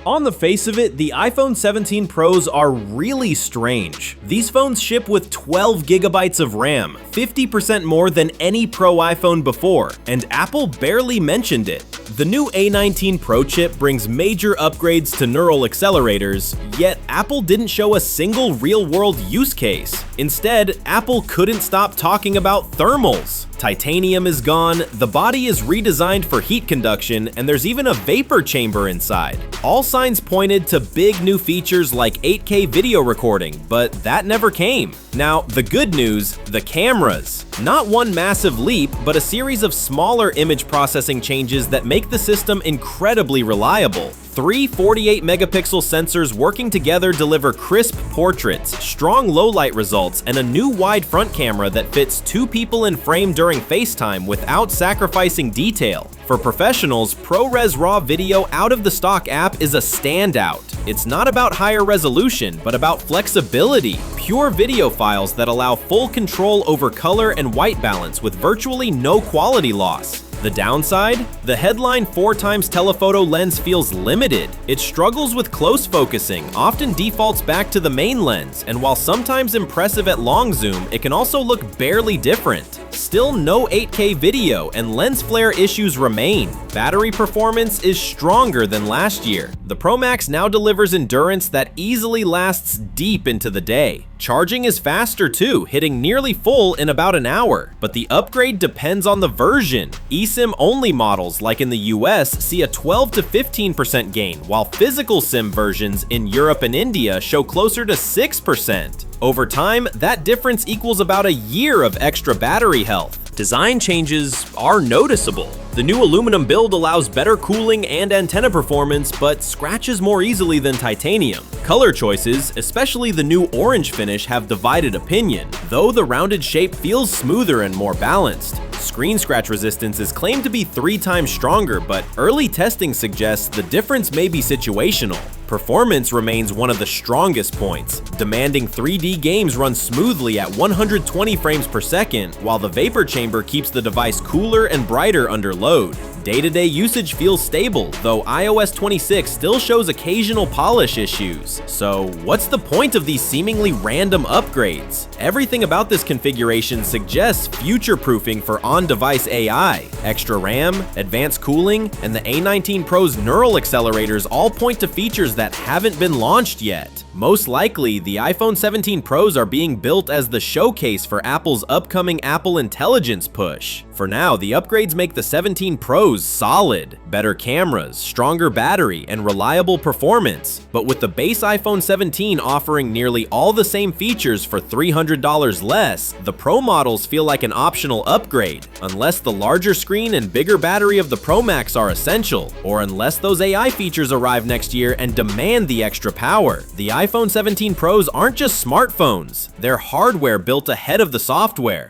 On the face of it, the iPhone 17 Pros are really strange. These phones ship with 12 gigabytes of RAM, 50% more than any Pro iPhone before, and Apple barely mentioned it. The new A19 Pro chip brings major upgrades to neural accelerators, yet Apple didn't show a single real-world use case. Instead, Apple couldn't stop talking about thermals. Titanium is gone, the body is redesigned for heat conduction, and there's even a vapor chamber inside. All signs pointed to big new features like 8K video recording, but that never came. Now, the good news, the cameras. Not one massive leap, but a series of smaller image processing changes that make the system incredibly reliable. Three 48-megapixel sensors working together deliver crisp portraits, strong low-light results, and a new wide front camera that fits 2 people in frame during FaceTime without sacrificing detail. For professionals, ProRes RAW video out of the stock app is a standout. It's not about higher resolution, but about flexibility. Pure video files that allow full control over color and white balance with virtually no quality loss. The downside? The headline 4x telephoto lens feels limited. It struggles with close focusing, often defaults back to the main lens, and while sometimes impressive at long zoom, it can also look barely different. Still no 8K video, and lens flare issues remain. Battery performance is stronger than last year. The Pro Max now delivers endurance that easily lasts deep into the day. Charging is faster too, hitting nearly full in about an hour, but the upgrade depends on the version. eSIM-only models, like in the US, see a 12 to 15% gain, while physical SIM versions in Europe and India show closer to 6%. Over time, that difference equals about a year of extra battery health. Design changes are noticeable. The new aluminum build allows better cooling and antenna performance, but scratches more easily than titanium. Color choices, especially the new orange finish, have divided opinion, though the rounded shape feels smoother and more balanced. Screen scratch resistance is claimed to be 3 times stronger, but early testing suggests the difference may be situational. Performance remains one of the strongest points. Demanding 3D games run smoothly at 120 frames per second, while the vapor chamber keeps the device cooler and brighter under load. Day-to-day usage feels stable, though iOS 26 still shows occasional polish issues. So what's the point of these seemingly random upgrades? Everything about this configuration suggests future-proofing for on-device AI. Extra RAM, advanced cooling, and the A19 Pro's neural accelerators all point to features that haven't been launched yet. Most likely, the iPhone 17 Pros are being built as the showcase for Apple's upcoming Apple Intelligence push. For now, the upgrades make the 17 Pros solid. Better cameras, stronger battery, and reliable performance. But with the base iPhone 17 offering nearly all the same features for $300 less, the Pro models feel like an optional upgrade, unless the larger screen and bigger battery of the Pro Max are essential, or unless those AI features arrive next year and demand the extra power. The iPhone 17 Pros aren't just smartphones, they're hardware built ahead of the software.